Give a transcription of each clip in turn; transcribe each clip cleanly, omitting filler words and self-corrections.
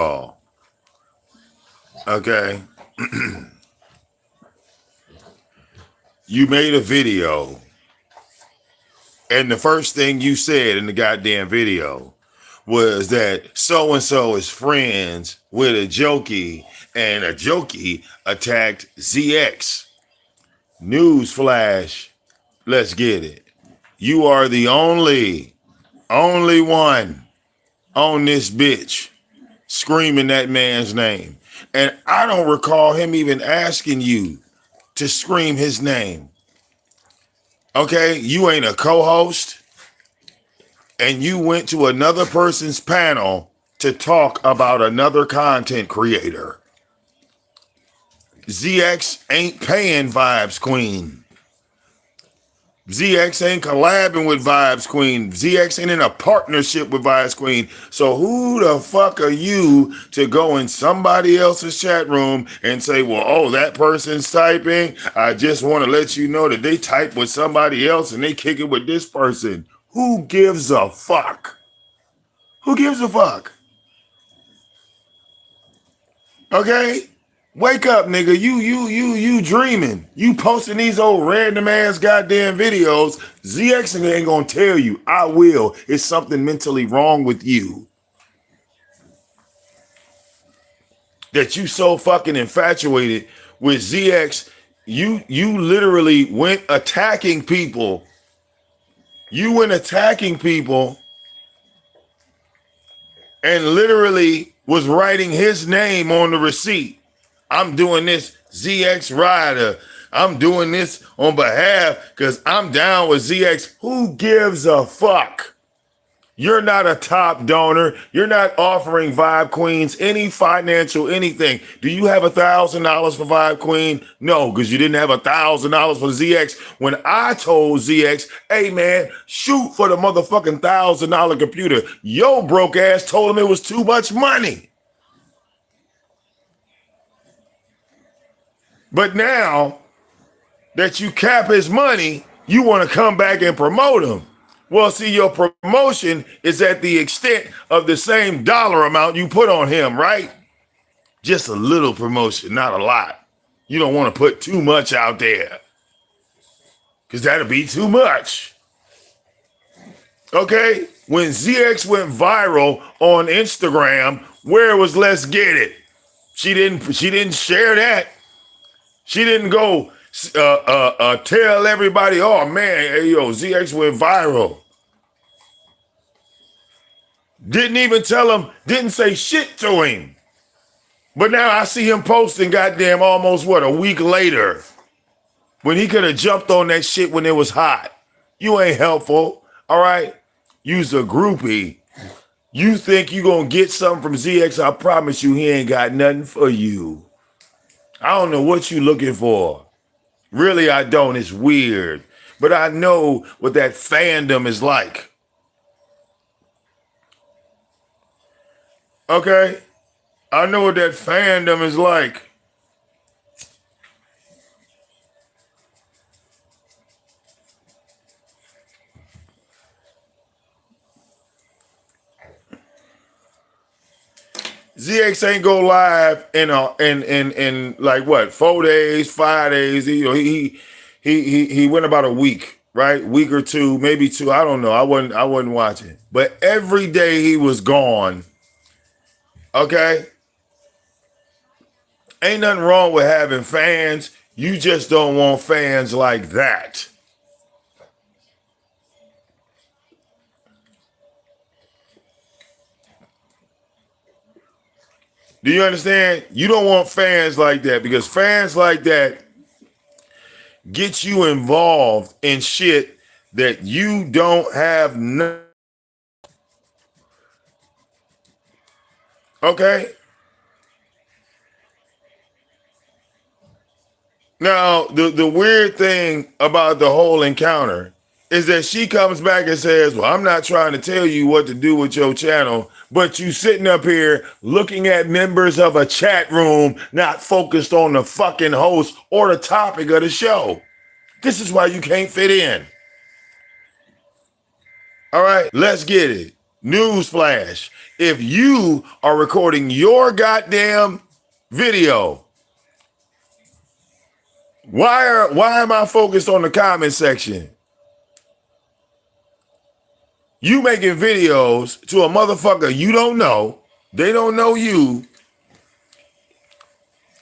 Oh, okay. You made a video, and the first thing you said in the goddamn video was that so and so is friends with a jokey, and a jokey attacked ZX. Newsflash, let's get it. You are the only one on this bitch screaming that man's name. And I don't recall him even asking you to scream his name. Okay, you ain't a co-host, and you went to another person's panel to talk about another content creator. ZX ain't paying Vibes Queen. ZX ain't collabing with Vibes Queen. ZX ain't in a partnership with Vibes Queen. So who the fuck are you to go in somebody else's chat room and say, well, oh, that person's typing. I just want to let you know that they type with somebody else and they kick it with this person. Who gives a fuck? Who gives a fuck? Okay? Wake up, nigga. You dreaming. You posting these old random ass goddamn videos. ZX ain't gonna tell you. I will. It's something mentally wrong with you. That you so fucking infatuated with ZX. You literally went attacking people. You went attacking people and literally was writing his name on the receipt. I'm doing this ZX Rider. I'm doing this on behalf because I'm down with ZX. Who gives a fuck? You're not a top donor. You're not offering Vibe Queens any financial anything. Do you have $1,000 for Vibe Queen? No, because you didn't have $1,000 for ZX. When I told ZX, hey man, shoot for the motherfucking $1,000 computer, your broke ass told him it was too much money. But now that you cap his money, you want to come back and promote him. Well, see, your promotion is at the extent of the same dollar amount you put on him, right? Just a little promotion, not a lot. You don't want to put too much out there because that'll be too much. Okay? When ZX went viral on Instagram, where was Let's Get It? She didn't share that. She didn't go tell everybody, oh man, hey, yo, ZX went viral. Didn't even tell him, didn't say shit to him. But now I see him posting goddamn almost, a week later. When he could have jumped on that shit when it was hot. You ain't helpful, all right? You's a groupie. You think you gonna get something from ZX, I promise you he ain't got nothing for you. I don't know what you looking for. Really, I don't. It's weird. But I know what that fandom is like. Okay? I know what that fandom is like. ZX ain't go live in like what, 4 days, 5 days. He went about a week, right? Week or two, maybe two. I don't know. I wasn't watching. But every day he was gone. Okay? Ain't nothing wrong with having fans. You just don't want fans like that. Do you understand? You don't want fans like that because fans like that get you involved in shit that you don't have no. Okay? Now, the weird thing about the whole encounter is that she comes back and says, well, I'm not trying to tell you what to do with your channel, but you sitting up here looking at members of a chat room, not focused on the fucking host or the topic of the show. This is why you can't fit in. All right, let's get it. Newsflash. If you are recording your goddamn video, why am I focused on the comment section? You making videos to a motherfucker you don't know. They don't know you.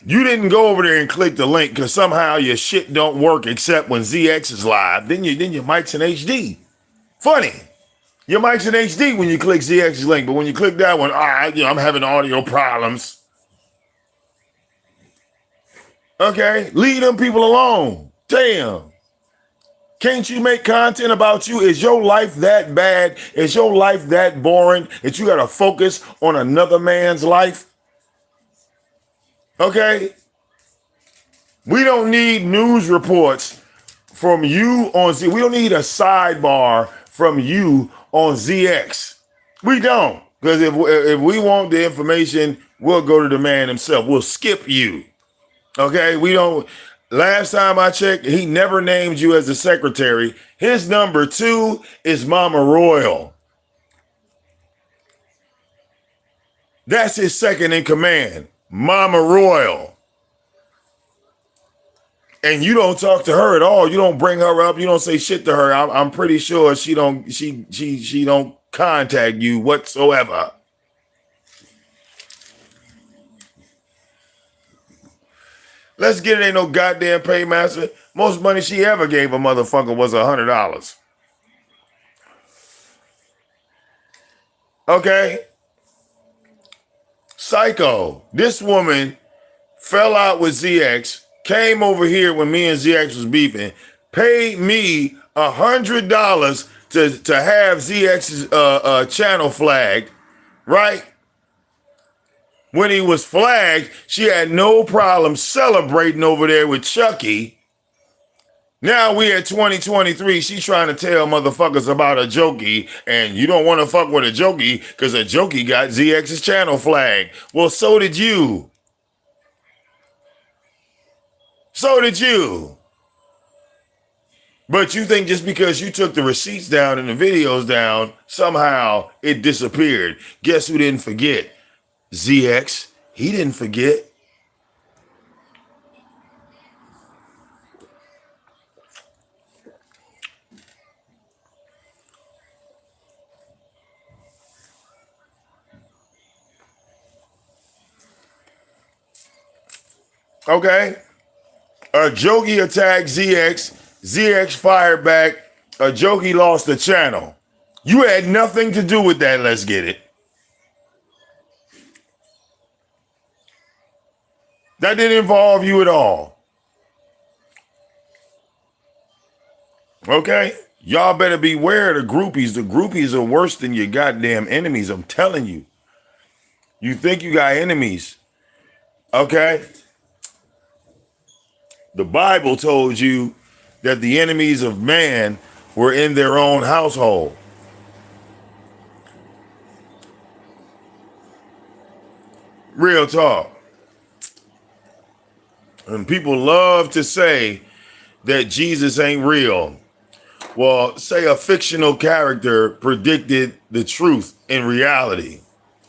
You didn't go over there and click the link because somehow your shit don't work except when ZX is live. Then your mic's in HD. Funny. Your mic's in HD when you click ZX's link, but when you click that one, I'm having audio problems. Okay, leave them people alone. Damn. Can't you make content about you? Is your life that bad? Is your life that boring that you got to focus on another man's life? Okay? We don't need news reports from you on Z. We don't need a sidebar from you on ZX. We don't. Because if we want the information, we'll go to the man himself. We'll skip you. Okay? We don't. Last time I checked, he never named you as a secretary. His number 2 is Mama Royal. That's his second in command, Mama Royal. And you don't talk to her at all. You don't bring her up. You don't say shit to her. I'm pretty sure she don't contact you whatsoever. Let's get it. Ain't no goddamn paymaster. Most money she ever gave a motherfucker was $100. Okay? Psycho. This woman fell out with ZX, came over here when me and ZX was beefing, paid me $100 to have ZX's channel flagged, right? When he was flagged, she had no problem celebrating over there with Chucky. Now we at 2023, she trying to tell motherfuckers about a jokey, and you don't want to fuck with a jokey because a jokey got ZX's channel flagged. Well, so did you. So did you. But you think just because you took the receipts down and the videos down, somehow it disappeared. Guess who didn't forget? ZX. He didn't forget. Okay? A jokey attacked ZX. ZX fired back. A jokey lost the channel. You had nothing to do with that. Let's get it. That didn't involve you at all. Okay? Y'all better beware of the groupies. The groupies are worse than your goddamn enemies. I'm telling you. You think you got enemies. Okay? The Bible told you that the enemies of man were in their own household. Real talk. And people love to say that Jesus ain't real. Well, say a fictional character predicted the truth in reality.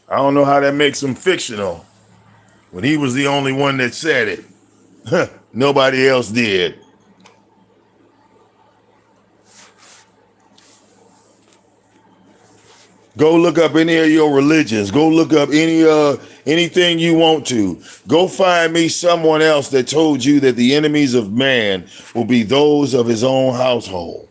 I don't know how that makes him fictional when he was the only one that said it. Nobody else did. Go look up any of your religions. Go look up anything you want to. Go find me someone else that told you that the enemies of man will be those of his own household.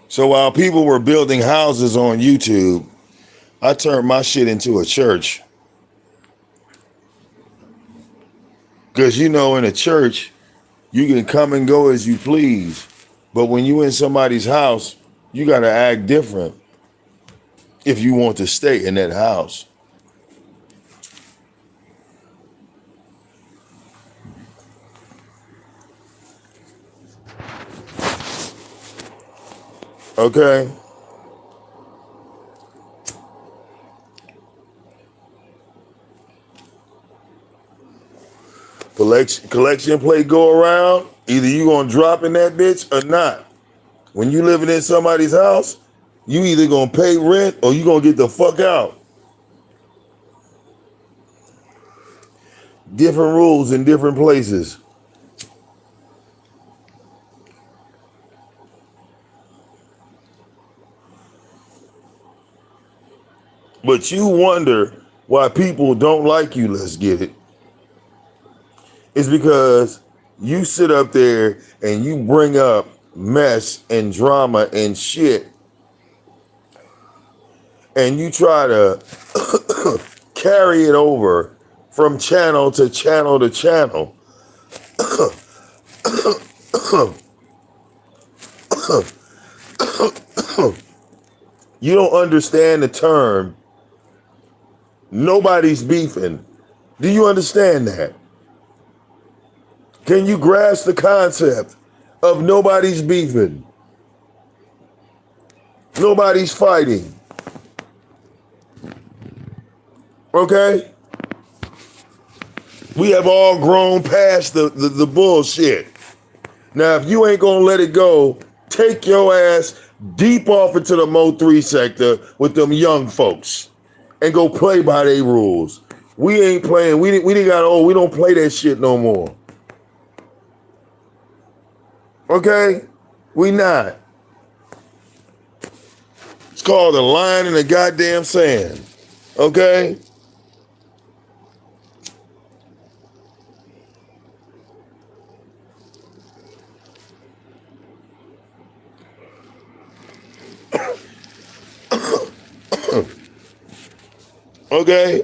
So while people were building houses on YouTube, I turned my shit into a church. Because, you know, in a church, you can come and go as you please. But when you in somebody's house, you got to act different if you want to stay in that house. Okay? Collection plate go around. Either you gonna drop in that bitch or not. When you living in somebody's house, you either gonna pay rent or you gonna get the fuck out. Different rules in different places. But you wonder why people don't like you, let's get it. It's because you sit up there and you bring up mess and drama and shit, and you try to carry it over from channel to channel to channel. You don't understand the term, nobody's beefing. Do you understand that? Can you grasp the concept of nobody's beefing? Nobody's fighting. Okay? We have all grown past the bullshit. Now, if you ain't gonna let it go, take your ass deep off into the Mo 3 sector with them young folks and go play by their rules. We ain't playing. We don't play that shit no more. Okay? We not. It's called a line in the goddamn sand. Okay? Okay?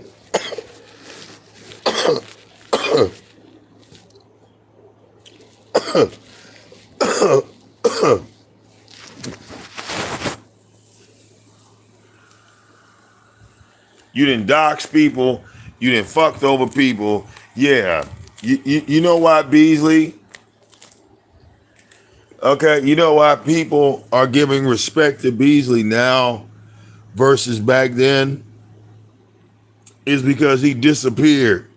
You didn't dox people. You didn't fucked over people. Yeah. You know why, Beasley? Okay, you know why people are giving respect to Beasley now versus back then? Is because he disappeared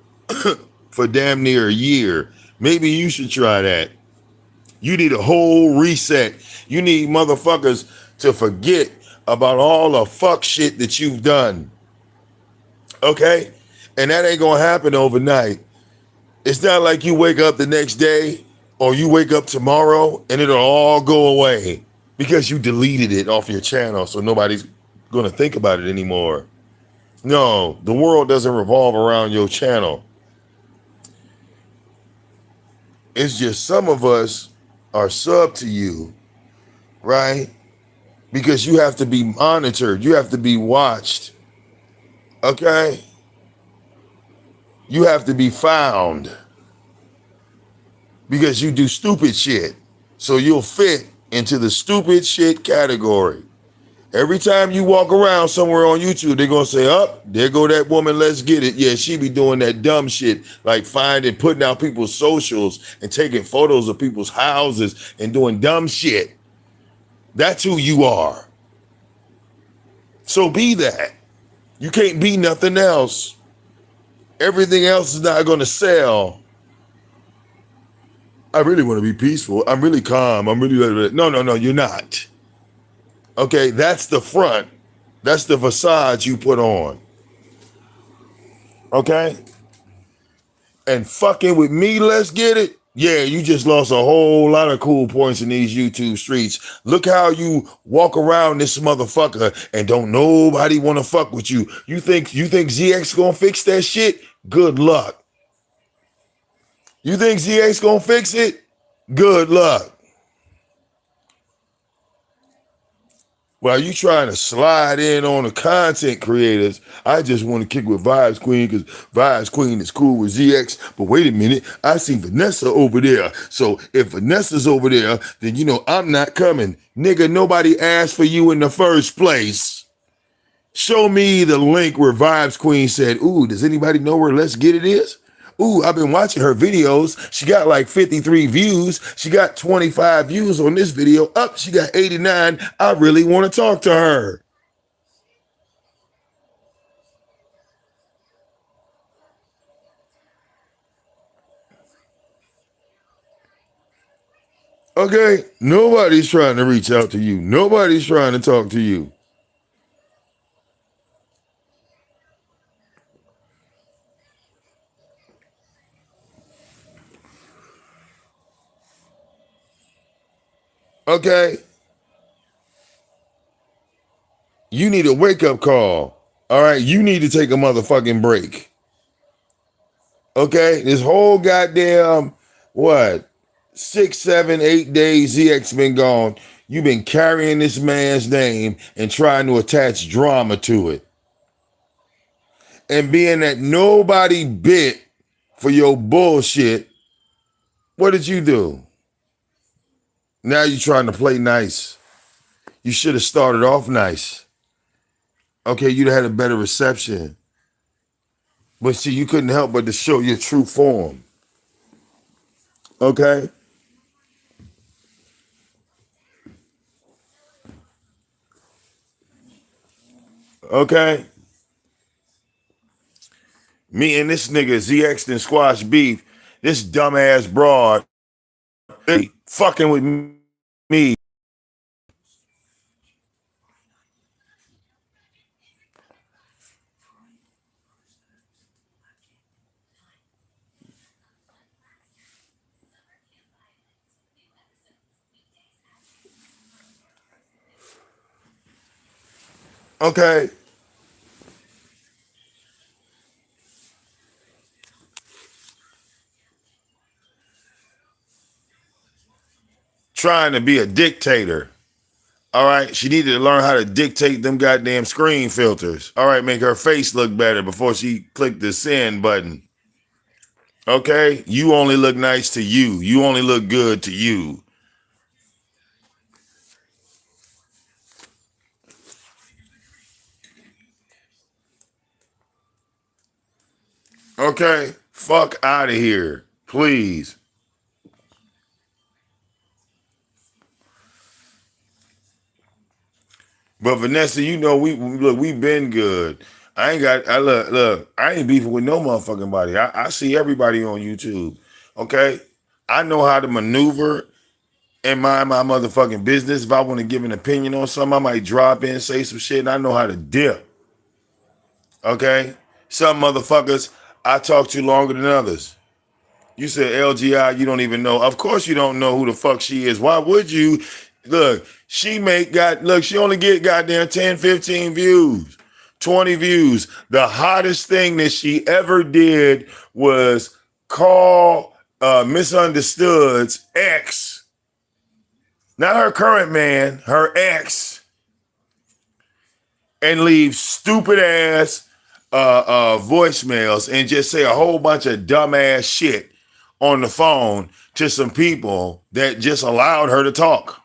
for damn near a year. Maybe you should try that. You need a whole reset. You need motherfuckers to forget about all the fuck shit that you've done. Okay? And that ain't gonna happen overnight. It's not like you wake up the next day or you wake up tomorrow and it'll all go away because you deleted it off your channel so nobody's gonna think about it anymore. No, the world doesn't revolve around your channel. It's just some of us are sub to you, right? Because you have to be monitored. You have to be watched. Okay? You have to be found. Because you do stupid shit. So you'll fit into the stupid shit category. Every time you walk around somewhere on YouTube, they're going to say, oh, there go that woman, let's get it. Yeah, she be doing that dumb shit, like putting out people's socials and taking photos of people's houses and doing dumb shit. That's who you are. So be that. You can't be nothing else. Everything else is not going to sell. I really want to be peaceful. I'm really calm. I'm really... No, you're not. Okay, that's the front. That's the facade you put on. Okay? And fucking with me, let's get it. Yeah, you just lost a whole lot of cool points in these YouTube streets. Look how you walk around this motherfucker and don't nobody want to fuck with you. You think ZX gonna fix that shit? Good luck. You think ZX gonna fix it? Good luck. While you trying to slide in on the content creators, I just want to kick with Vibes Queen because Vibes Queen is cool with ZX. But wait a minute, I see Vanessa over there. So if Vanessa's over there, then you know I'm not coming. Nigga, nobody asked for you in the first place. Show me the link where Vibes Queen said, ooh, does anybody know where Let's Get It is? Ooh, I've been watching her videos. She got like 53 views. She got 25 views on this video. Up, she got 89. I really want to talk to her. Okay? Nobody's trying to reach out to you. Nobody's trying to talk to you. Okay? You need a wake-up call. All right? You need to take a motherfucking break. Okay? This whole goddamn, what, 6, 7, 8 days ZX been gone. You've been carrying this man's name and trying to attach drama to it. And being that nobody bit for your bullshit, what did you do? Now you're trying to play nice. You should have started off nice. Okay, you'd have had a better reception. But see, you couldn't help but to show your true form. Okay? Okay? Me and this nigga ZX and squash beef, this dumbass broad, fucking with me. Okay? Trying to be a dictator. All right, she needed to learn how to dictate them goddamn screen filters. All right, make her face look better before she clicked the send button. Okay, you only look nice to you. You only look good to you. Okay, fuck out of here, please. But Vanessa, you know we been good. I ain't got I look, I ain't beefing with no motherfucking body. I see everybody on YouTube. Okay? I know how to maneuver and mind my motherfucking business. If I want to give an opinion on something, I might drop in, say some shit, and I know how to dip. Okay? Some motherfuckers I talk to longer than others. You said LGI, you don't even know. Of course you don't know who the fuck she is. Why would you? Look, she only get goddamn 10, 15 views, 20 views. The hottest thing that she ever did was call Misunderstood's ex, not her current man, her ex, and leave stupid ass voicemails and just say a whole bunch of dumbass shit on the phone to some people that just allowed her to talk.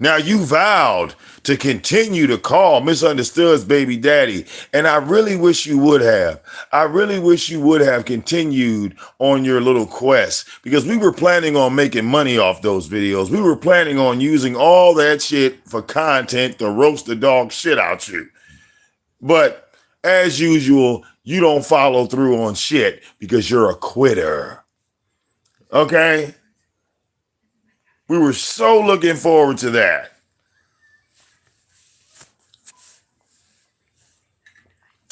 Now you vowed to continue to call Misunderstood's baby daddy, and I really wish you would have. I really wish you would have continued on your little quest because we were planning on making money off those videos. We were planning on using all that shit for content to roast the dog shit out you. But as usual, you don't follow through on shit because you're a quitter. Okay? We were so looking forward to that.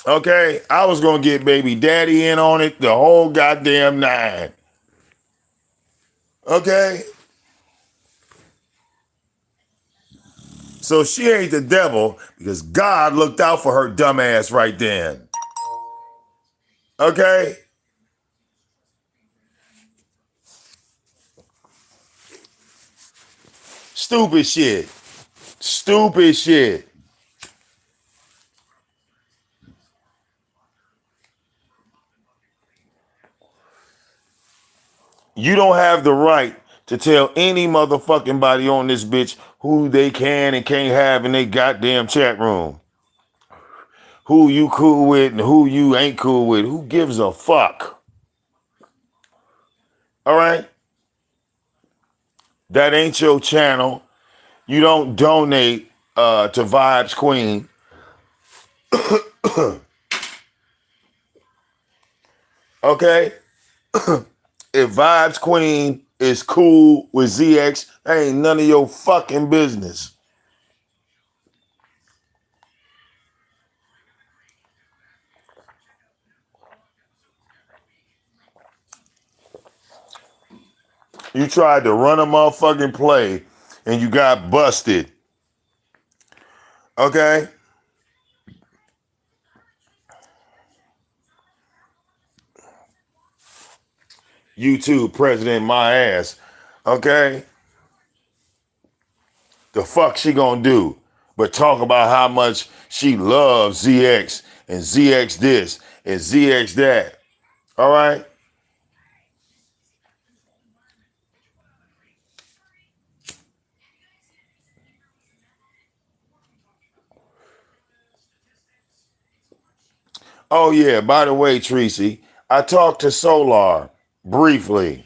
Okay? I was going to get baby daddy in on it the whole goddamn nine. Okay? So she ain't the devil because God looked out for her dumb ass right then. Okay? Stupid shit. Stupid shit. You don't have the right to tell any motherfucking body on this bitch who they can and can't have in their goddamn chat room. Who you cool with and who you ain't cool with. Who gives a fuck? All right? That ain't your channel. You don't donate to Vibes Queen. Okay? If Vibes Queen is cool with ZX, that ain't none of your fucking business. You tried to run a motherfucking play and you got busted. Okay? You too, President my ass. Okay? The fuck she gonna do but talk about how much she loves ZX and ZX this and ZX that. All right? Oh yeah, by the way, Tracy, I talked to Solar briefly.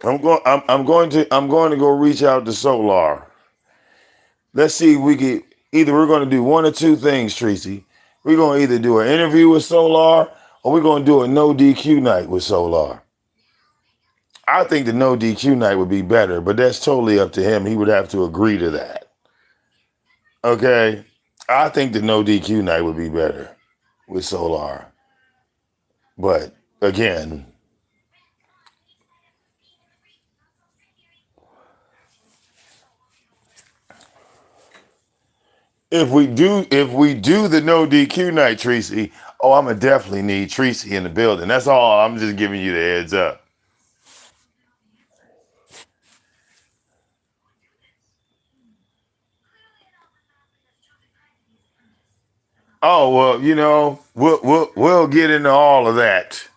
I'm going to go reach out to Solar. Let's see if we can either we're going to do one or two things, Tracy. We're going to either do an interview with Solar or we're going to do a no DQ night with Solar. I think the no DQ night would be better, but that's totally up to him. He would have to agree to that. Okay? I think the no DQ night would be better with Solar. But again, if we do the no DQ night, Tracy, I'm gonna definitely need Tracy in the building. That's all. I'm just giving you the heads up. Oh well, we'll get into all of that.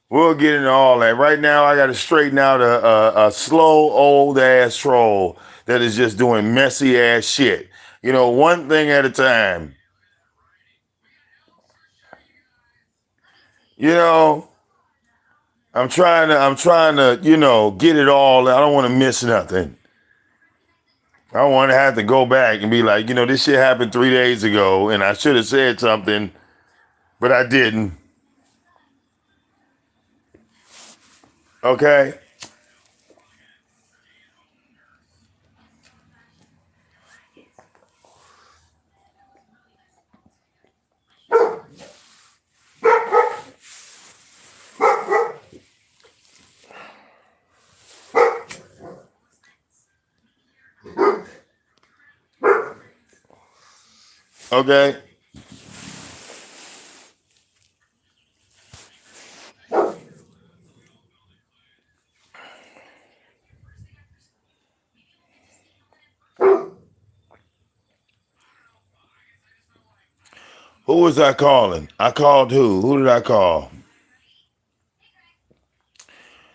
We'll get into all that. Right now, I got to straighten out a slow old ass troll that is just doing messy ass shit. One thing at a time. I'm trying to, get it all. I don't want to miss nothing. I don't want to have to go back and be like, this shit happened 3 days ago and I should have said something, but I didn't. Okay? Okay? Who was I calling? I called who? Who did I call?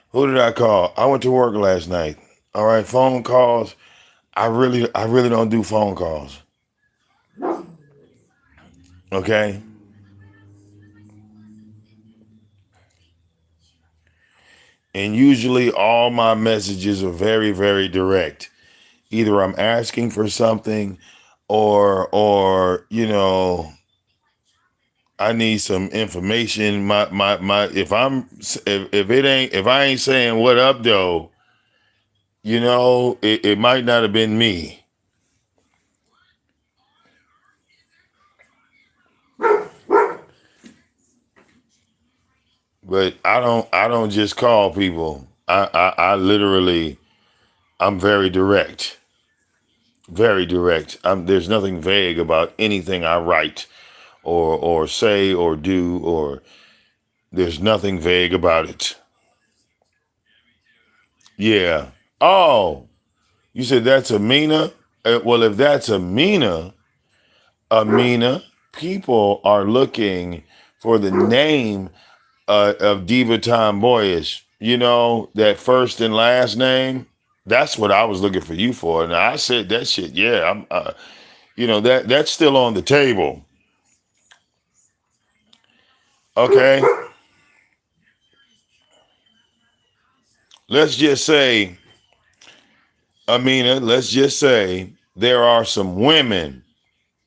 Who did I call? I went to work last night. All right, phone calls. I really don't do phone calls. Okay? And usually all my messages are very, very direct. Either I'm asking for something or I need some information. If I ain't saying what up though, it might not have been me. But I don't just call people. I literally, I'm very direct. Very direct. There's nothing vague about anything I write or say or do, or there's nothing vague about it. Yeah. Oh, you said that's Amina? Well, if that's Amina, people are looking for the name of Diva Tomboyish. that first and last name. That's what I was looking for you for. And I said that shit. Yeah, that's still on the table. Okay, let's just say, Amina. Let's just say there are some women,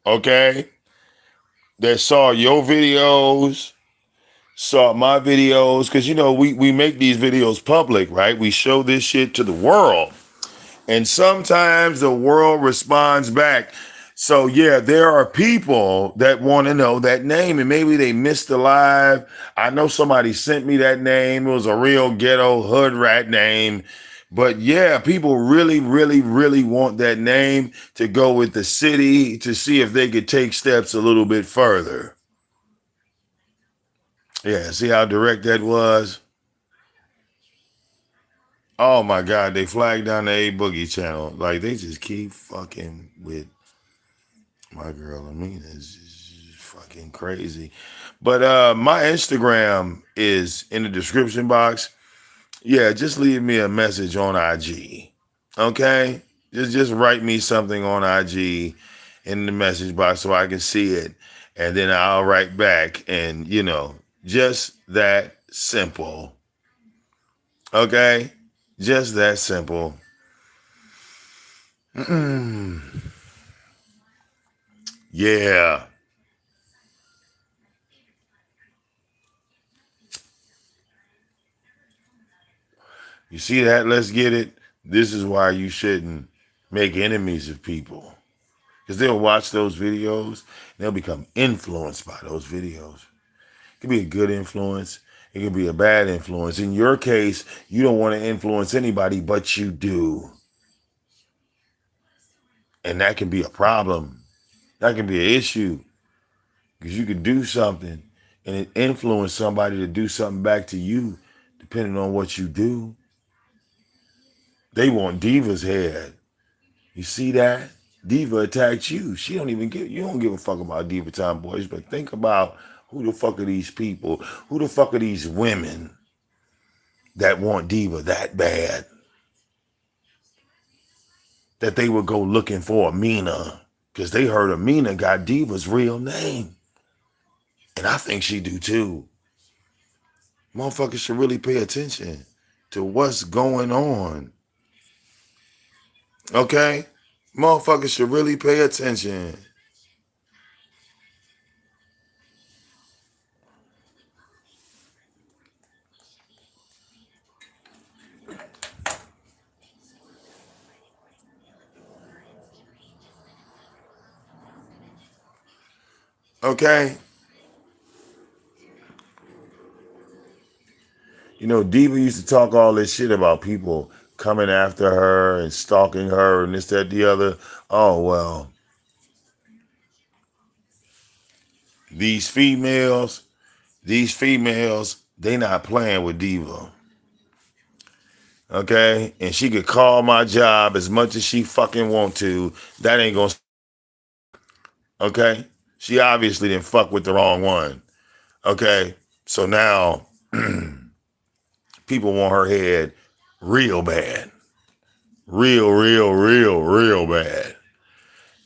okay, that saw your videos, saw my videos, because we make these videos public, right? We show this shit to the world. And sometimes the world responds back. So yeah, there are people that want to know that name, and maybe they missed the live. I know somebody sent me that name. It was a real ghetto hood rat name. But yeah, people really, really, really want that name to go with the city to see if they could take steps a little bit further. Yeah, see how direct that was? Oh my God, they flagged down the A Boogie channel. Like, they just keep fucking with my girl Amina. Is just fucking crazy. But my Instagram is in the description box. Yeah, just leave me a message on IG. Okay? Just write me something on IG in the message box so I can see it. And then I'll write back, and just that simple. Okay? Just that simple. Yeah. You see that? Let's get it. This is why you shouldn't make enemies of people. Because they'll watch those videos and they'll become influenced by those videos. It could be a good influence. It could be a bad influence. In your case, you don't want to influence anybody, but you do. And that can be a problem. That can be an issue. Because you could do something and it influence somebody to do something back to you, depending on what you do. They want Diva's head. You see that? Diva attacked you. You don't give a fuck about Diva Time Boys, but think about who the fuck are these people? Who the fuck are these women that want Diva that bad? That they would go looking for Amina because they heard Amina got Diva's real name. And I think she do too. Motherfuckers should really pay attention to what's going on. Okay? Motherfuckers should really pay attention. Okay? Diva used to talk all this shit about people coming after her and stalking her and this, that, the other. Oh, well, these females, they not playing with Diva. Okay? And she could call my job as much as she fucking want to. That ain't gonna, okay? She obviously didn't fuck with the wrong one. Okay? So now people want her head real bad. Real, real, real, real bad.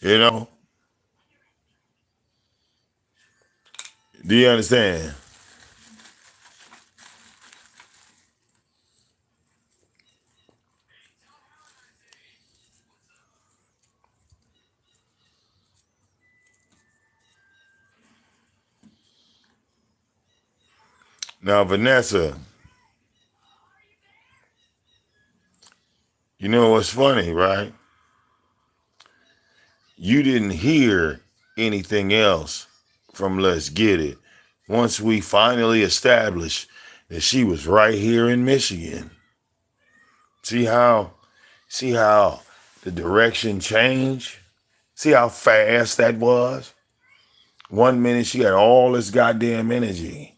You know? Do you understand? Now, Vanessa, you know what's funny, right? You didn't hear anything else from Let's Get It once we finally established that she was right here in Michigan. See how the direction changed? See how fast that was? 1 minute she had all this goddamn energy.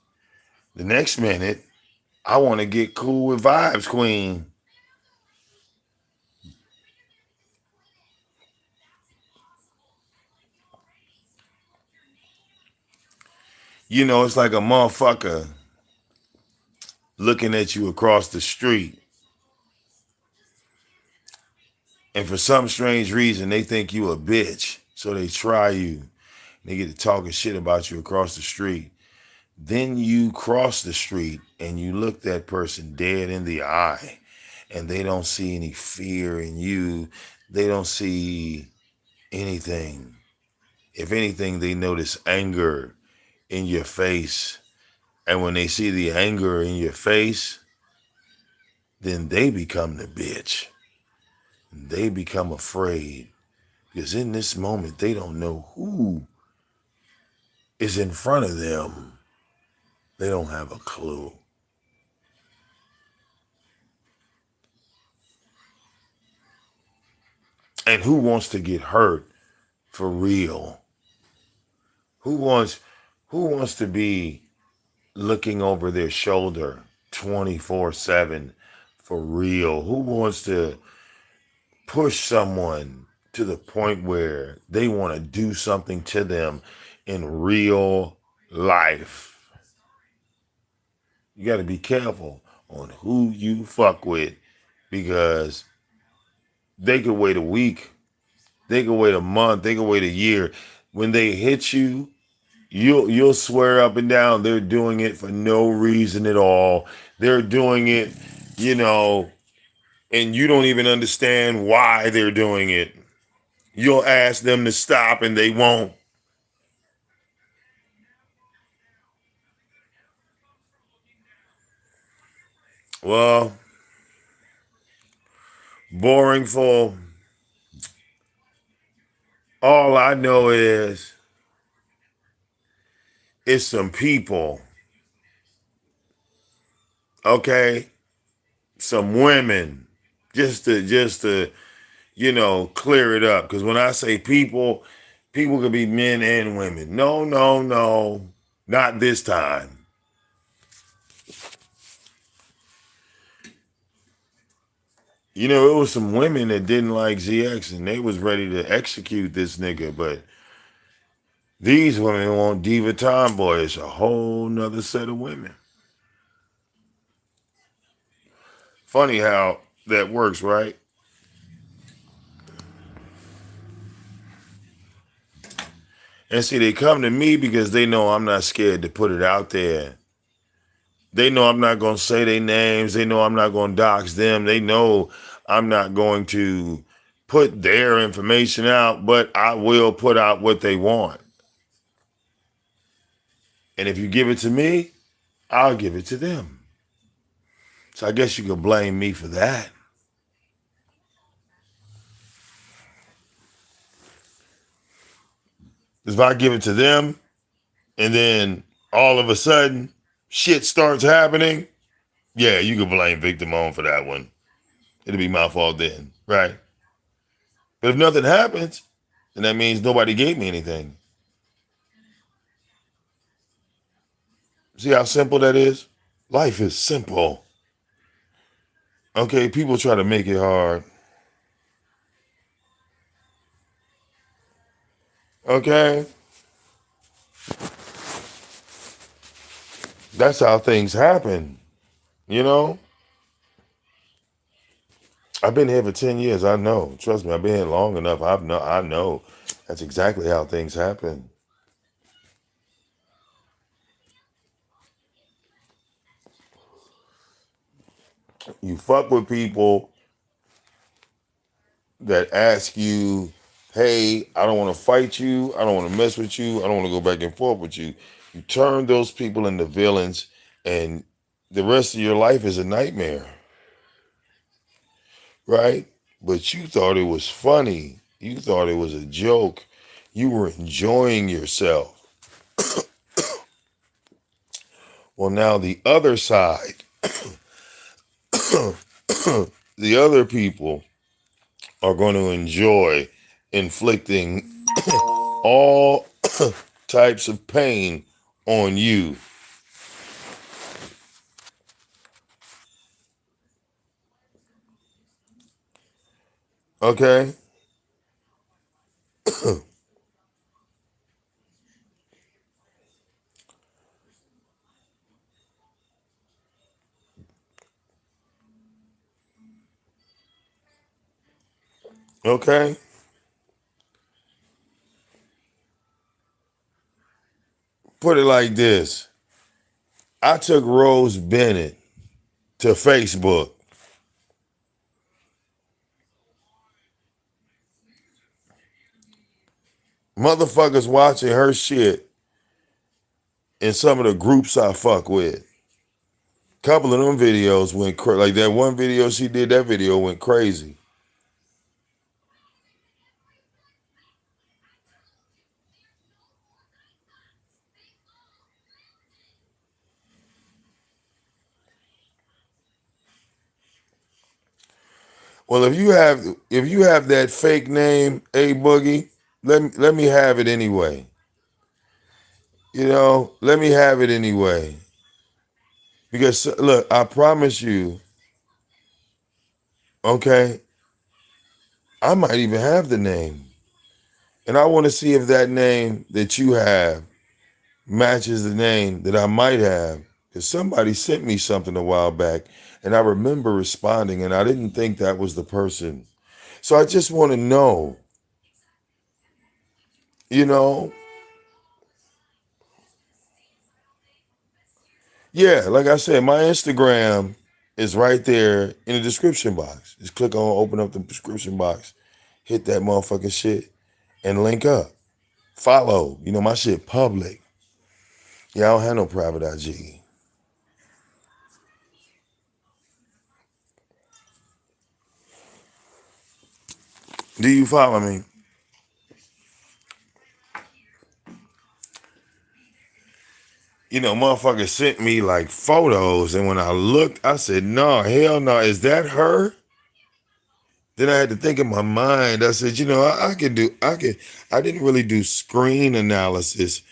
The next minute, I want to get cool with Vibes Queen. It's like a motherfucker looking at you across the street. And for some strange reason, they think you a bitch. So they try you. They get to talking shit about you across the street. Then you cross the street and you look that person dead in the eye and they don't see any fear in you. They don't see anything. If anything, they notice anger in your face. And when they see the anger in your face, then they become the bitch. They become afraid because in this moment, they don't know who is in front of them. They don't have a clue. And who wants to get hurt for real? Who wants to be looking over their shoulder 24/7 for real? Who wants to push someone to the point where they want to do something to them in real life? You got to be careful on who you fuck with because they could wait a week, they could wait a month, they could wait a year. When they hit you, you'll swear up and down they're doing it for no reason at all. They're doing it, you know, and you don't even understand why they're doing it. You'll ask them to stop and they won't. Well, boring for all I know is it's some people, okay? Some women, just to clear it up. Because when I say people, people could be men and women. No, no, no, not this time. It was some women that didn't like ZX and they was ready to execute this nigga, but these women want Diva Tomboy. It's a whole nother set of women. Funny how that works, right? And see, they come to me because they know I'm not scared to put it out there. They know I'm not going to say their names. They know I'm not going to dox them. They know I'm not going to put their information out, but I will put out what they want. And if you give it to me, I'll give it to them. So I guess you could blame me for that. If I give it to them and then all of a sudden shit starts happening, yeah, you could blame VicDamoane for that one. It'll be my fault then, right? But if nothing happens, then that means nobody gave me anything. See how simple that is? Life is simple. Okay, people try to make it hard. Okay? That's how things happen, you know? I've been here for 10 years. I know. Trust me, I've been here long enough. I know. That's exactly how things happen. You fuck with people that ask you, hey, I don't want to fight you. I don't want to mess with you. I don't want to go back and forth with you. You turn those people into villains, and the rest of your life is a nightmare, right? But you thought it was funny. You thought it was a joke. You were enjoying yourself. Well, now the other side, the other people are going to enjoy inflicting all types of pain on you. Okay? Okay? Put it like this. I took Rose Bennett to Facebook. Motherfuckers watching her shit in some of the groups I fuck with. Couple of them videos went like that one video she did, that video went crazy. Well, if you have that fake name, A Boogie, let me have it anyway. You know, let me have it anyway. Because look, I promise you, okay, I might even have the name. And I want to see if that name that you have matches the name that I might have. Because somebody sent me something a while back and I remember responding and I didn't think that was the person. So I just want to know, you know, yeah, like I said, my Instagram is right there in the description box. Just click on, open up the description box, hit that motherfucking shit and link up. Follow. You know, my shit public. Yeah, I don't have no private IG. Do you follow me? You know, motherfucker sent me like photos, and when I looked, I said, no, hell no, is that her? Then I had to think in my mind. I said, you know, I didn't really do screen analysis.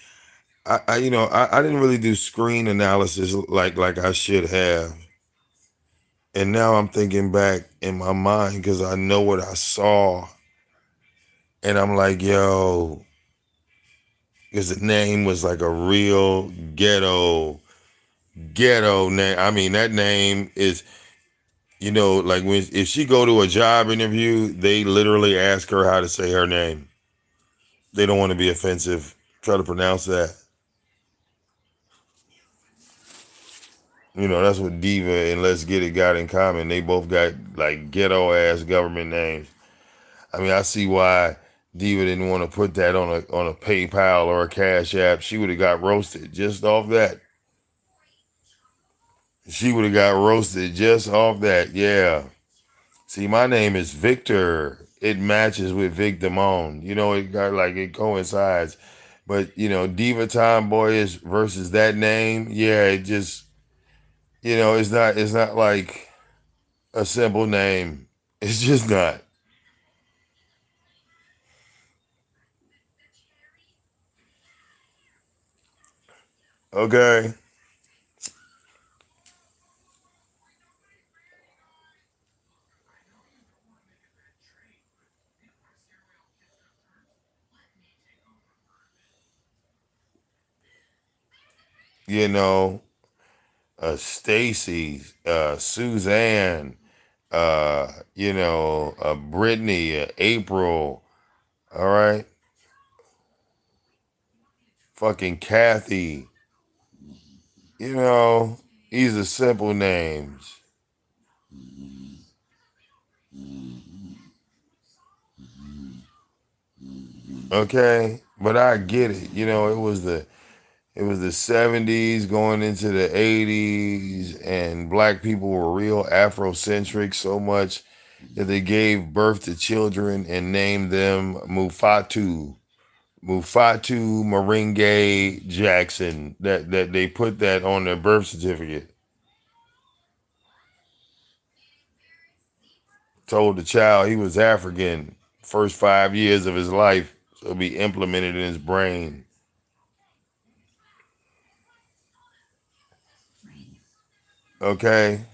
I didn't really do screen analysis like I should have. And now I'm thinking back in my mind because I know what I saw. And I'm like, yo, because the name was like a real ghetto name. I mean, that name is, you know, like when if she go to a job interview, they literally ask her how to say her name. They don't want to be offensive. Try to pronounce that. You know, that's what Diva and Let's Get It got in common. They both got like ghetto ass government names. I mean, I see why Diva didn't want to put that on a PayPal or a Cash App. She would have got roasted just off that. She would have got roasted just off that. Yeah. See, my name is Victor. It matches with VicDamoane. You know, it got like it coincides. But you know, Diva Tomboyish versus that name, yeah, it just it's not like a simple name. It's just not. Okay. You know, Stacy, Suzanne, Brittany, April, all right, fucking Kathy, you know, these are simple names, okay, but I get it. You know, it was the 70s going into the 80s, and black people were real Afrocentric so much that they gave birth to children and named them Mufatu Meringue Jackson. That they put that on their birth certificate. Told the child he was African first 5 years of his life, so it'll be implemented in his brain. Okay,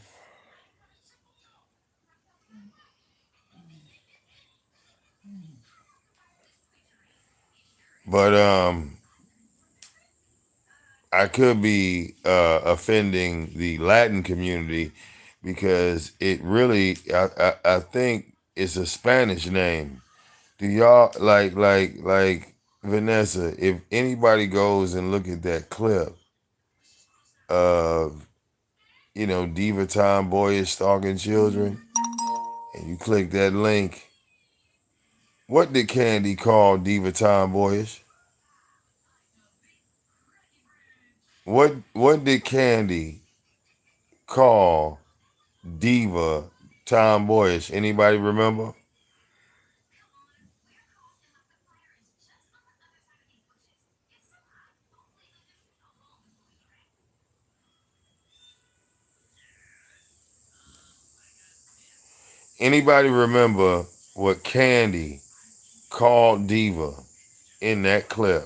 but I could be offending the Latin community because it really, I think It's a Spanish name. Do y'all like Vanessa? If anybody goes and look at that clip of Diva Tomboyish stalking children, and you click that link, what did Candy call Diva Tomboyish? What did Candy call Diva Tomboyish? Anybody remember? Anybody remember what Candy called Diva in that clip?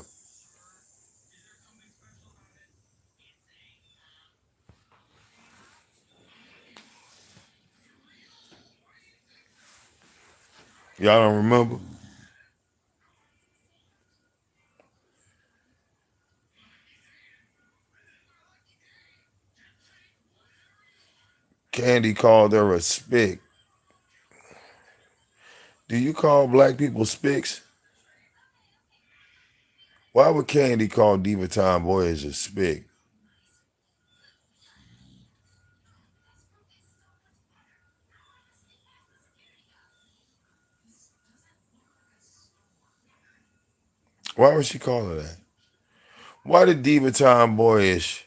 Y'all don't remember? Candy called her a spick. Do you call black people spicks? Why would Candy call Diva Tomboyish a spick? Why would she call her that? Why did Diva Tomboyish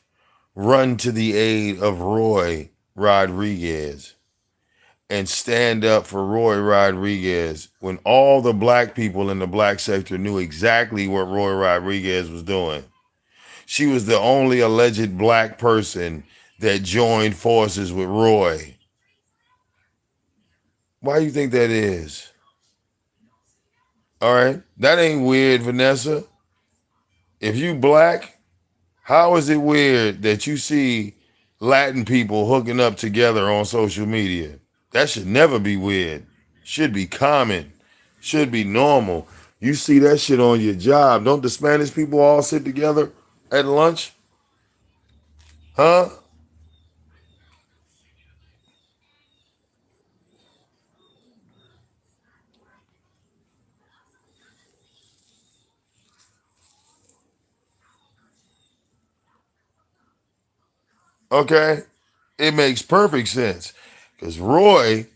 run to the aid of Roy Rodriguez and stand up for Roy Rodriguez when all the black people in the black sector knew exactly what Roy Rodriguez was doing? She was the only alleged black person that joined forces with Roy. Why do you think that is? All right, that ain't weird, Vanessa. If you black, how is it weird that you see Latin people hooking up together on social media? That should never be weird. Should be common. Should be normal. You see that shit on your job. Don't the Spanish people all sit together at lunch? Huh? Okay. It makes perfect sense. Because Roy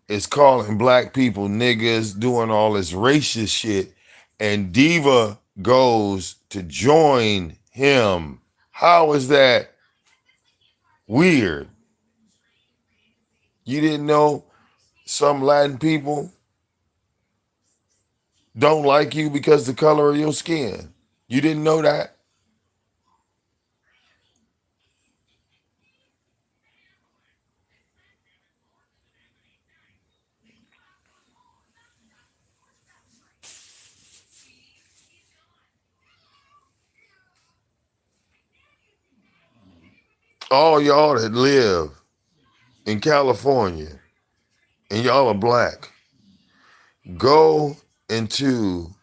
is calling black people niggas, doing all this racist shit, and Diva goes to join him. How is that weird? You didn't know some Latin people don't like you because the color of your skin? You didn't know that? All y'all that live in California and y'all are black, go into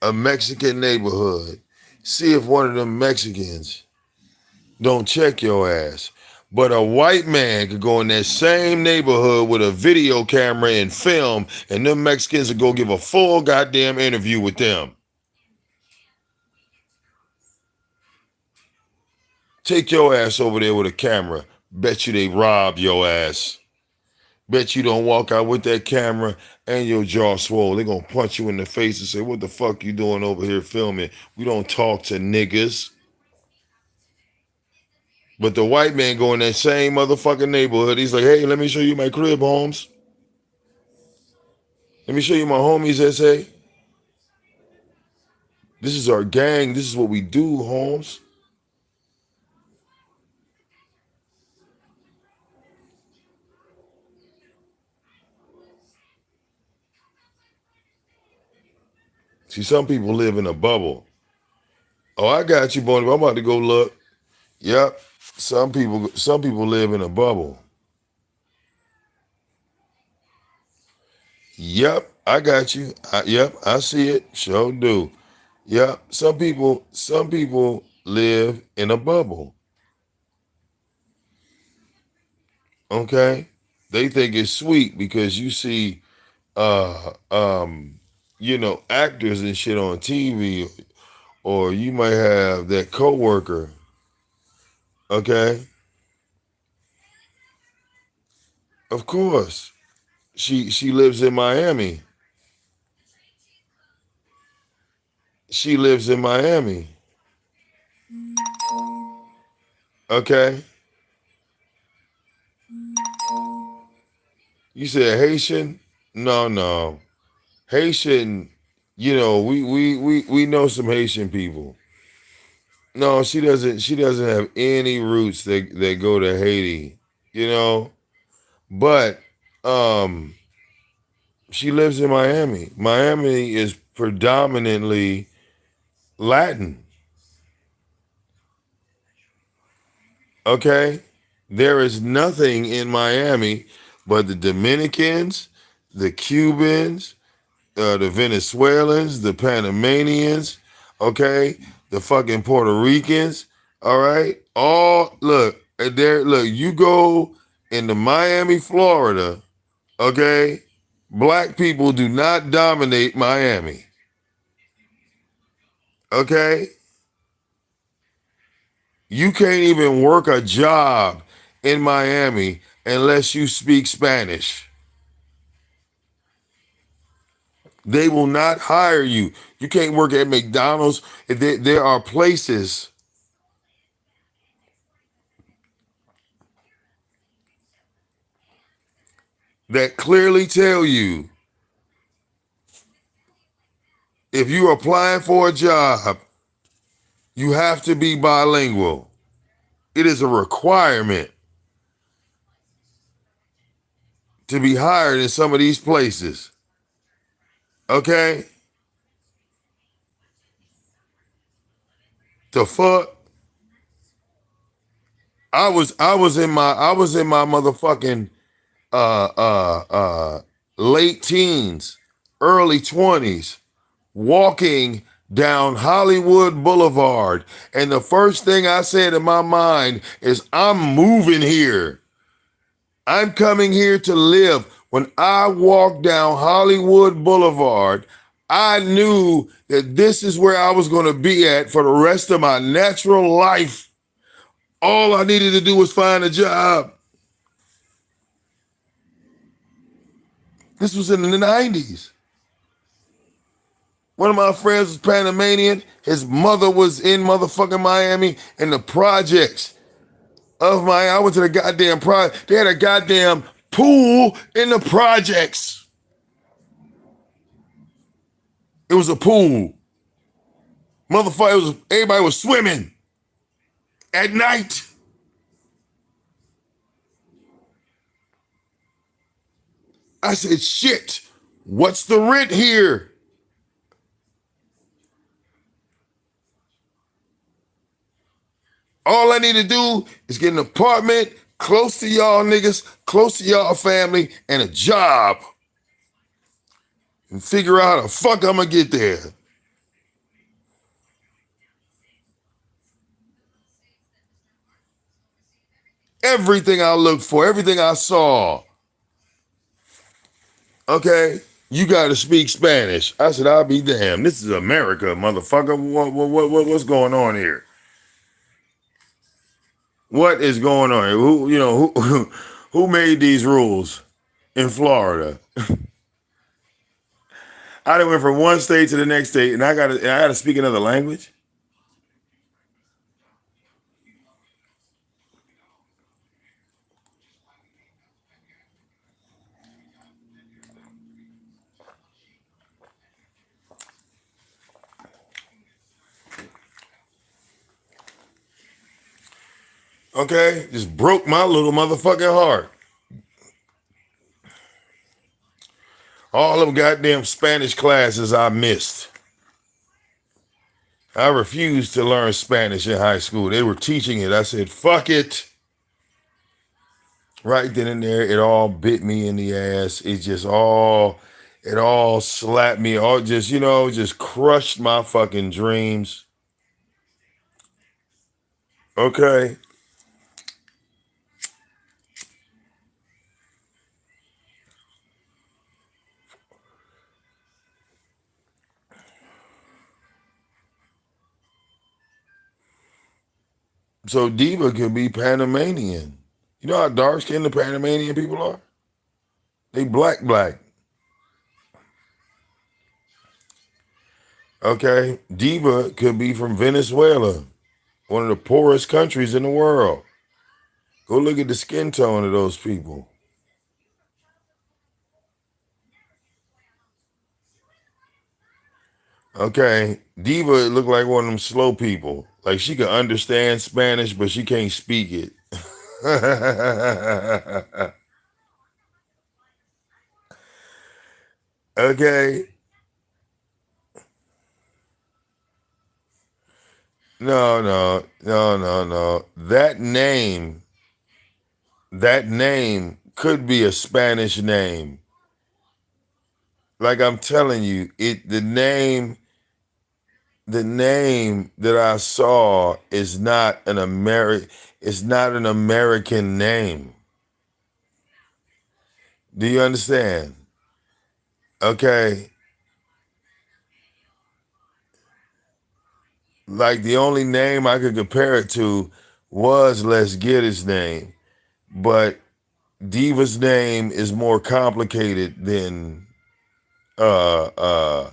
a Mexican neighborhood, see if one of them Mexicans don't check your ass. But a white man could go in that same neighborhood with a video camera and film, and them Mexicans would go give a full goddamn interview with them. Take your ass over there with a camera. Bet you they rob your ass. Bet you don't walk out with that camera and your jaw swole. They gonna punch you in the face and say, what the fuck you doing over here filming? We don't talk to niggas. But the white man go in that same motherfucking neighborhood. He's like, hey, let me show you my crib, Holmes. Let me show you my homies, SA. This is our gang. This is what we do, Holmes. See, some people live in a bubble. Oh, I got you, Bonnie. I'm about to go look. Yep. Some people live in a bubble. Yep, I got you. Yep, I see it. Sure do. Yep. Some people live in a bubble. Okay. They think it's sweet because you see uh um actors and shit on TV, or you might have that coworker, okay? Of course. She lives in Miami. She lives in Miami. Okay? You said Haitian? No, no. Haitian, we know some Haitian people. No, she doesn't have any roots that go to Haiti, you know? But um she lives in Miami. Miami is predominantly Latin. Okay? There is nothing in Miami but the Dominicans, the Cubans, the Venezuelans, the Panamanians, okay? The fucking Puerto Ricans, all right? All look, there look, you go into Miami, Florida, okay? Black people do not dominate Miami. Okay? You can't even work a job in Miami unless you speak Spanish. They will not hire you. You can't work at McDonald's. There are places that clearly tell you if you're applying for a job, you have to be bilingual. It is a requirement to be hired in some of these places. Okay? The fuck? I was in my motherfucking uh uh uh late teens, early 20s, walking down Hollywood Boulevard, and the first thing I said in my mind is, I'm moving here. I'm coming here to live. When I walked down Hollywood Boulevard, I knew that this is where I was going to be at for the rest of my natural life. All I needed to do was find a job. This was in the 90s. One of my friends was Panamanian. His mother was in motherfucking Miami in the projects of Miami. I went to the goddamn project. They had a goddamn pool in the projects. It was a pool. Motherfucker, everybody was swimming at night. I said, shit, what's the rent here? All I need to do is get an apartment close to y'all niggas, close to y'all family, and a job. And figure out how the fuck I'm gonna get there. Everything I looked for, everything I saw. Okay, you gotta speak Spanish. I said, I'll be damned. This is America, motherfucker. What's going on here? What is going on here? Who made these rules in Florida? I done went from one state to the next state, and I gotta speak another language. Okay, just broke my little motherfucking heart. All them goddamn Spanish classes I missed. I refused to learn Spanish in high school. They were teaching it. I said, fuck it. Right then and there, it all bit me in the ass. It all slapped me, all just crushed my fucking dreams. Okay. So diva could be Panamanian. You know how dark skinned the Panamanian people are? They black. Okay. Diva could be from Venezuela, one of the poorest countries in the world. Go look at the skin tone of those people. Okay. Diva look like one of them slow people. Like she can understand Spanish, but she can't speak it. Okay. No. That name could be a Spanish name. Like I'm telling you, the name that I saw is not an American name. Do you understand? Okay. Like the only name I could compare it to was Let's Get His name. But Diva's name is more complicated than uh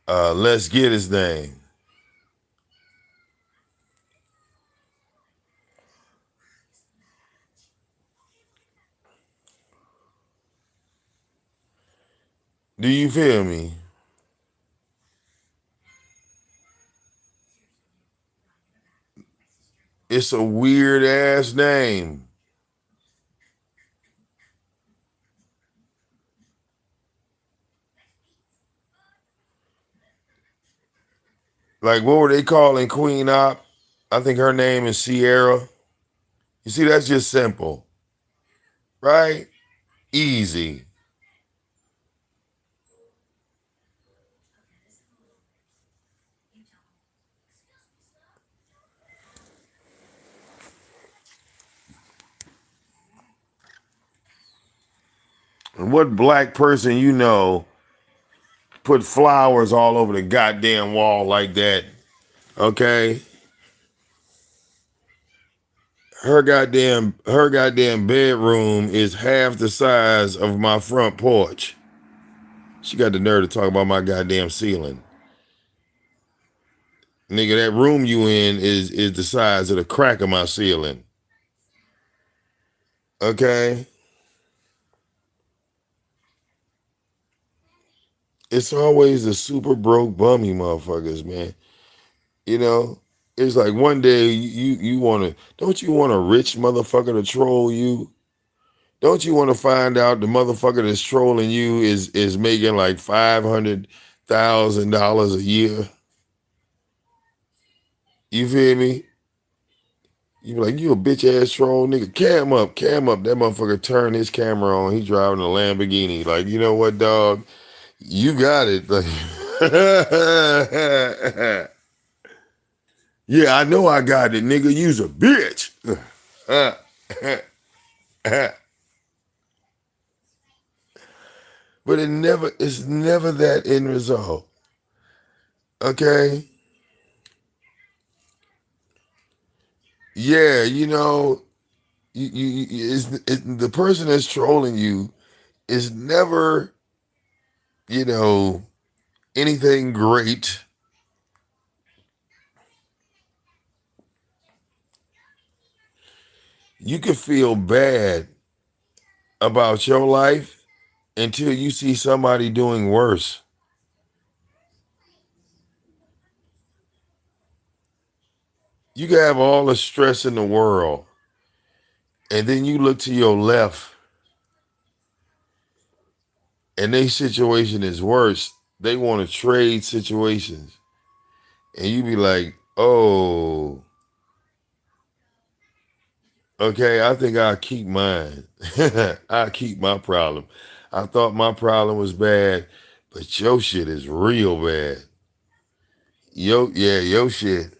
uh Let's Get His name. Do you feel me? It's a weird ass name. Like what were they calling Queen Op? I think her name is Sierra. You see, that's just simple, right? Easy. And what black person you know put flowers all over the goddamn wall like that? Okay. Her goddamn bedroom is half the size of my front porch. She got the nerve to talk about my goddamn ceiling. Nigga, that room you in is the size of the crack of my ceiling. Okay? It's always the super broke bummy motherfuckers, man. You know? It's like one day you wanna don't you want a rich motherfucker to troll you? Don't you want to find out the motherfucker that's trolling you is making like $500,000 a year? You feel me? You be like, you a bitch ass troll nigga. Cam up. That motherfucker turned his camera on. He driving a Lamborghini. Like, you know what, dog? You got it. Like, yeah, I know I got it, nigga. You's a bitch. But it's never that end result. Okay? Yeah, the person that's trolling you is never, you know, anything great. You can feel bad about your life until you see somebody doing worse. You can have all the stress in the world, and then you look to your left, and their situation is worse. They want to trade situations, and you be like, "Oh, okay, I think I'll keep mine. I'll keep my problem. I thought my problem was bad, but your shit is real bad. Your shit.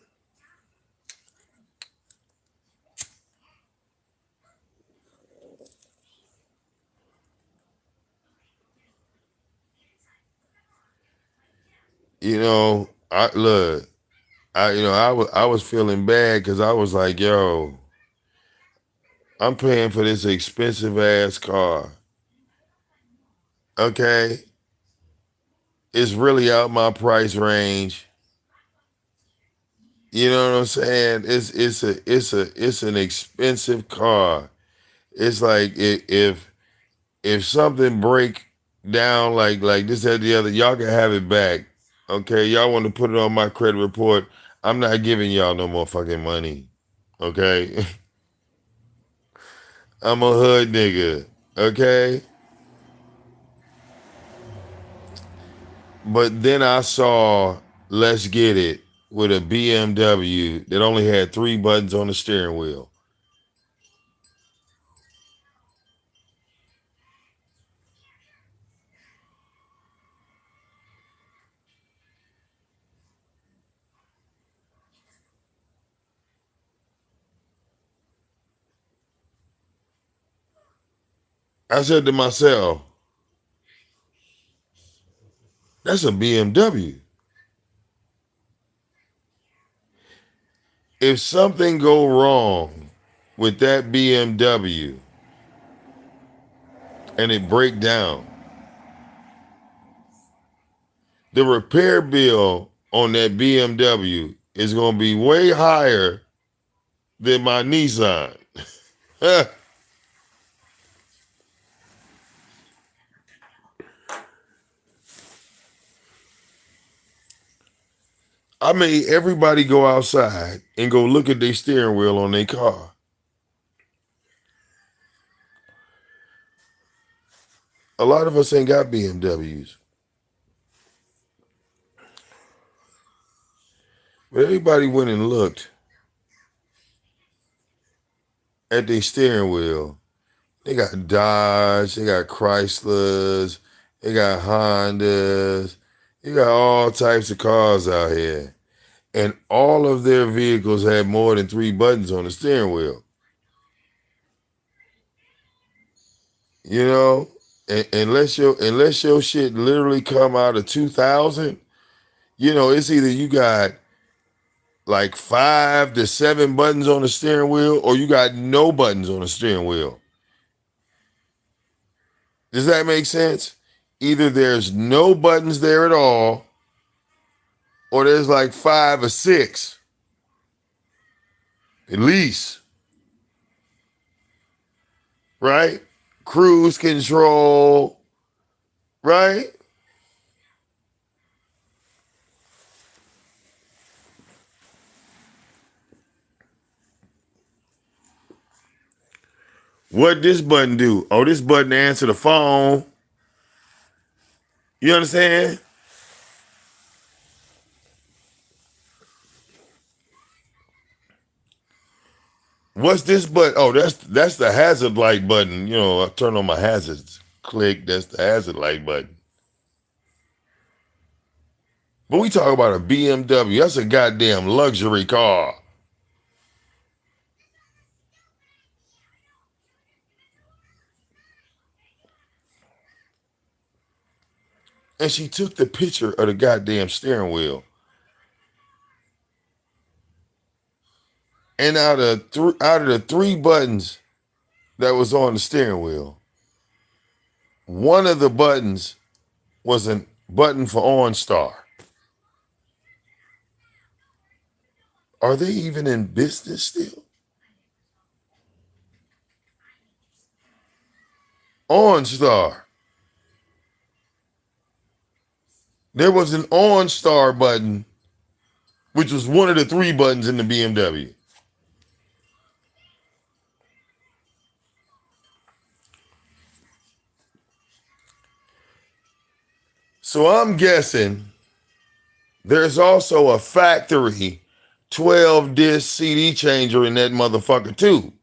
I look. I was feeling bad because I was like, yo, I'm paying for this expensive ass car. Okay, it's really out my price range. You know what I'm saying? It's an expensive car. It's like if something break down like this that the other, y'all can have it back. Okay, y'all want to put it on my credit report? I'm not giving y'all no more fucking money. Okay, I'm a hood nigga. Okay, but then I saw Let's Get It with a BMW that only had 3 buttons on the steering wheel. I said to myself, that's a BMW. If something go wrong with that BMW and it break down, the repair bill on that BMW is going to be way higher than my Nissan. I made everybody go outside and go look at their steering wheel on their car. A lot of us ain't got BMWs. But everybody went and looked at their steering wheel. They got Dodge, they got Chryslers, they got Hondas, they got all types of cars out here. And all of their vehicles had more than 3 buttons on the steering wheel. You know? And unless your shit literally come out of 2000, it's either you got like 5 to 7 buttons on the steering wheel or you got no buttons on the steering wheel. Does that make sense? Either there's no buttons there at all or there's like 5 or 6 at least. Right? Cruise control, right? What this button do? Oh, this button answer the phone. You understand? What's this button? Oh, that's the hazard light button. I turn on my hazards. Click, that's the hazard light button. But we talk about a BMW. That's a goddamn luxury car. And she took the picture of the goddamn steering wheel. And out of the 3 buttons that was on the steering wheel, one of the buttons was a button for OnStar. Are they even in business still? OnStar. There was an OnStar button, which was one of the 3 buttons in the BMW. So I'm guessing there's also a factory 12 disc CD changer in that motherfucker too.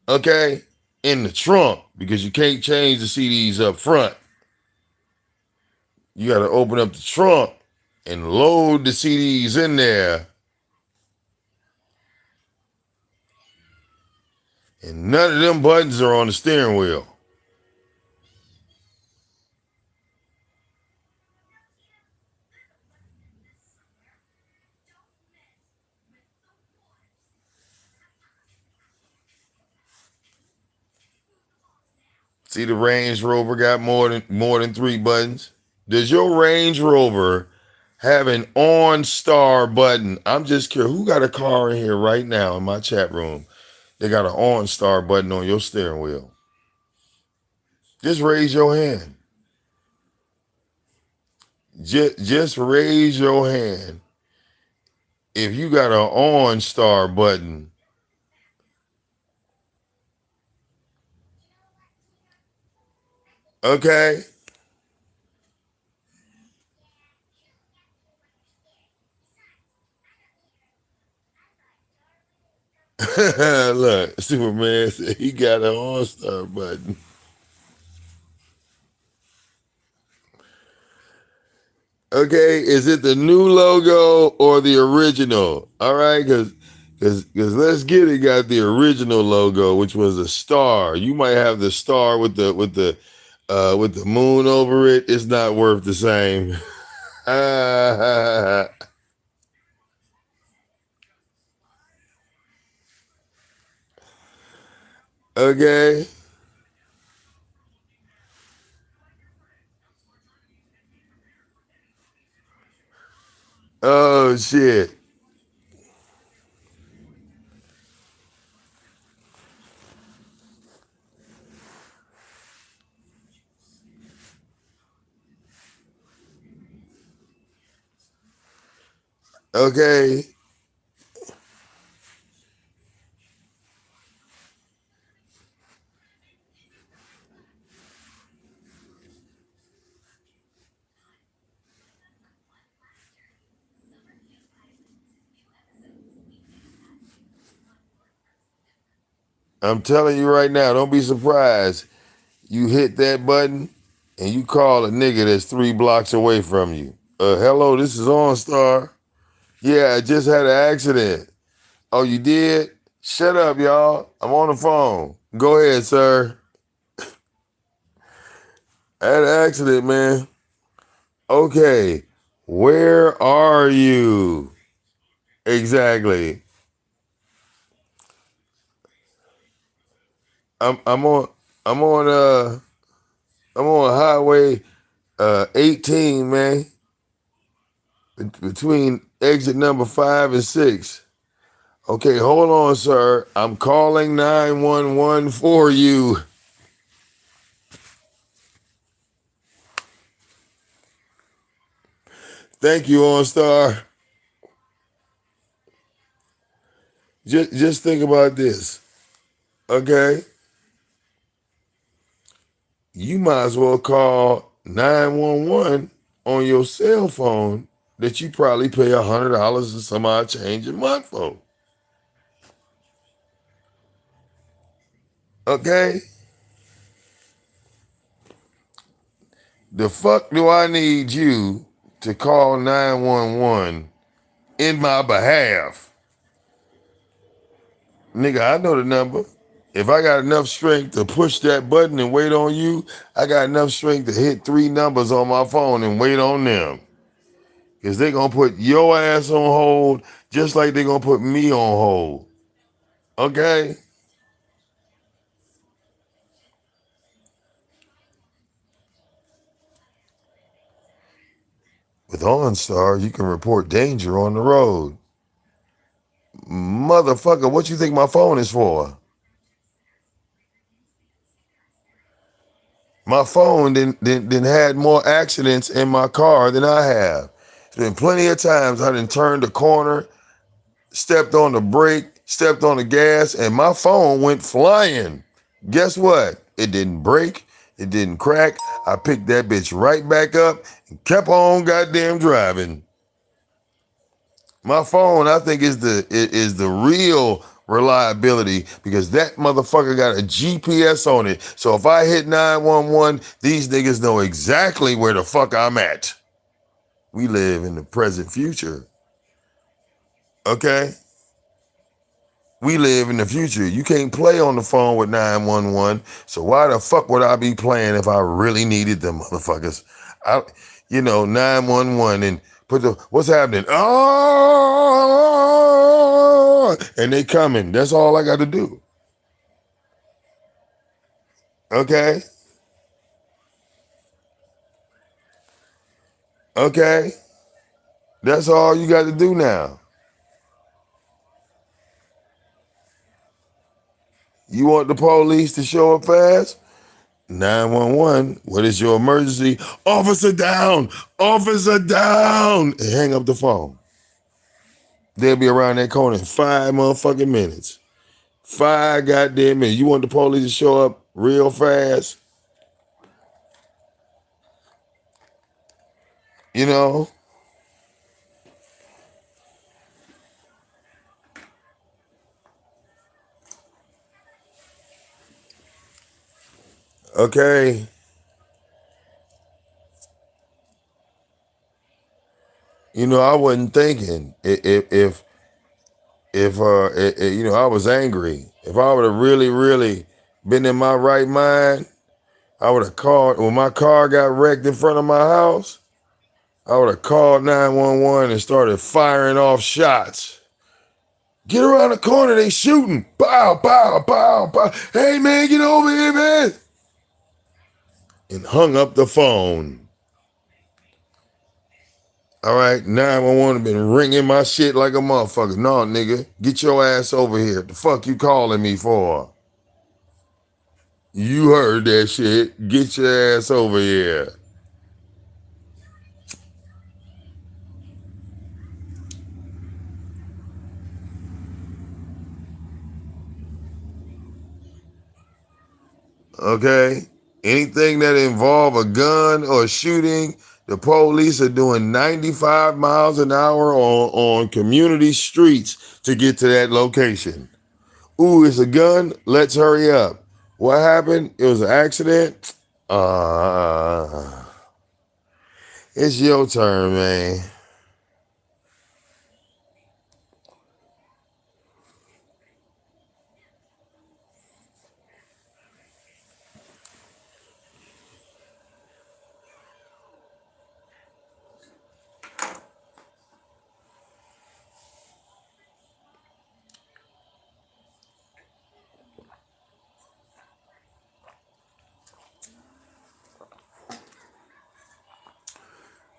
Okay? In the trunk, because you can't change the CDs up front. You got to open up the trunk and load the CDs in there. And none of them buttons are on the steering wheel. See, the Range Rover got more than 3 buttons. Does your Range Rover have an OnStar button? I'm just curious. Who got a car in here right now in my chat room? They got an OnStar button on your steering wheel. Just raise your hand. Just raise your hand if you got an OnStar button. Okay? Look, Superman said he got an OnStar button. Okay, is it the new logo or the original? All right, because Let's Get It got the original logo, which was a star. You might have the star with the moon over it. It's not worth the same. Okay. Oh shit. Okay. I'm telling you right now, don't be surprised. You hit that button and you call a nigga that's 3 blocks away from you. Hello, this is OnStar. Yeah, I just had an accident. Oh, you did? Shut up, y'all. I'm on the phone. Go ahead, sir. I had an accident, man. Okay. Where are you? Exactly. I'm on I'm on I'm on highway 18, man. Between exit number 5 and 6. Okay, hold on, sir. I'm calling 911 for you. Thank you, OnStar. Just think about this, okay? You might as well call 911 on your cell phone that you probably pay $100 and some odd change a month for. Okay? The fuck do I need you to call 911 in my behalf? Nigga, I know the number. If I got enough strength to push that button and wait on you, I got enough strength to hit 3 numbers on my phone and wait on them. Because they're going to put your ass on hold just like they're going to put me on hold. Okay? With OnStar, you can report danger on the road. Motherfucker, what you think my phone is for? My phone didn't had more accidents in my car than I have. There's been plenty of times I done turned a corner, stepped on the brake, stepped on the gas, and my phone went flying. Guess what? It didn't break. It didn't crack. I picked that bitch right back up and kept on goddamn driving. My phone, I think, is the real reliability because that motherfucker got a GPS on it. So if I hit 911, these niggas know exactly where the fuck I'm at. We live in the present future. Okay? We live in the future. You can't play on the phone with 911. So why the fuck would I be playing if I really needed them motherfuckers? 911 and put what's happening? Oh, and they coming. That's all I got to do. Okay? Okay? That's all you got to do now. You want the police to show up fast? 911, what is your emergency? Officer down! Officer down! And hang up the phone. They'll be around that corner in 5 motherfucking minutes. 5 goddamn minutes. You want the police to show up real fast? You know? Okay. You know, I wasn't thinking if I was angry. If I would have really, really been in my right mind, I would have called when my car got wrecked in front of my house. I would have called 911 and started firing off shots. Get around the corner, they shooting. Pow, pow, pow, pow. Hey man, get over here, man. And hung up the phone. All right, 911 been ringing my shit like a motherfucker. No, nigga, get your ass over here. The fuck you calling me for? You heard that shit. Get your ass over here. Okay? Anything that involve a gun or shooting, the police are doing 95 miles an hour on community streets to get to that location. Ooh, it's a gun. Let's hurry up. What happened? It was an accident. It's your turn, man.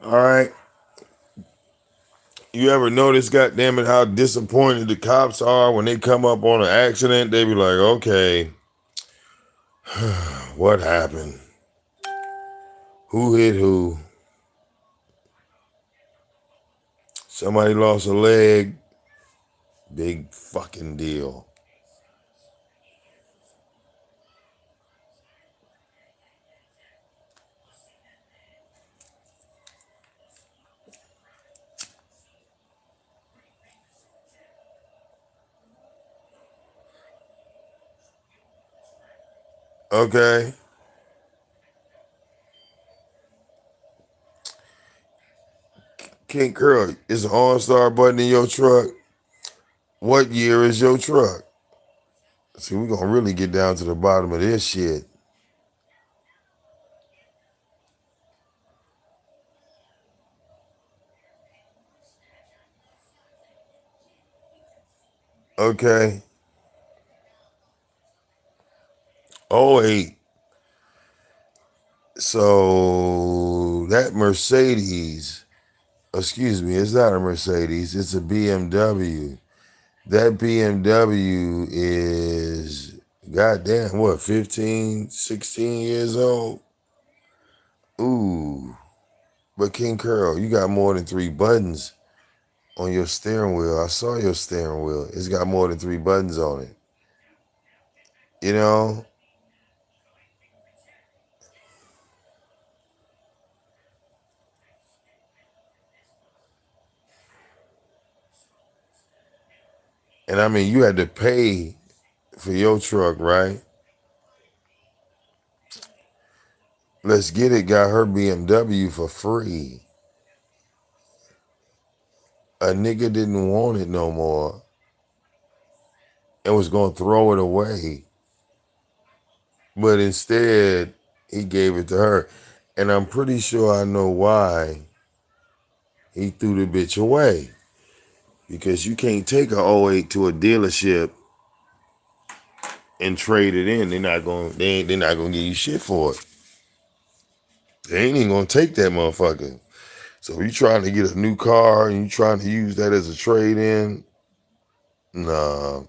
All right. You ever notice, goddamn it, how disappointed the cops are when they come up on an accident? They be like, okay, what happened? Who hit who? Somebody lost a leg. Big fucking deal. Okay. King Curl, is an all-star button in your truck? What year is your truck? See, we're going to really get down to the bottom of this shit. Okay. Oh, 08. So that Mercedes, excuse me, it's not a Mercedes, it's a BMW. That BMW is, goddamn, what, 15, 16 years old? Ooh. But King Curl, you got more than 3 buttons on your steering wheel. I saw your steering wheel. It's got more than 3 buttons on it. You know? And I mean, you had to pay for your truck, right? Let's Get It got her BMW for free. A nigga didn't want it no more and was going to throw it away. But instead, he gave it to her. And I'm pretty sure I know why he threw the bitch away. Because you can't take a '08 to a dealership and trade it in. They're not gonna give you shit for it. They ain't even gonna take that motherfucker. So if you trying to get a new car and you trying to use that as a trade-in, nah,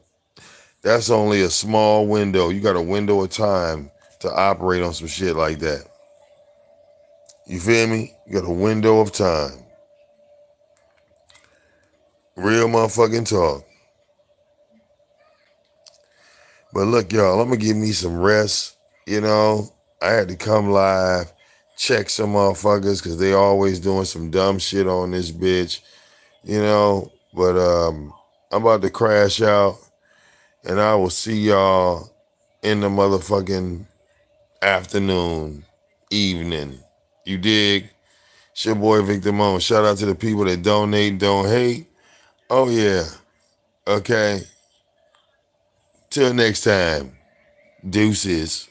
that's only a small window. You got a window of time to operate on some shit like that. You feel me? You got a window of time. Real motherfucking talk. But look, y'all, I'm gonna give me some rest. You know, I had to come live, check some motherfuckers because they always doing some dumb shit on this bitch. You know, but I'm about to crash out, and I will see y'all in the motherfucking afternoon, evening. You dig? It's your boy VicDamoane. Shout out to the people that donate, don't hate. Oh yeah. Okay. Till next time. Deuces.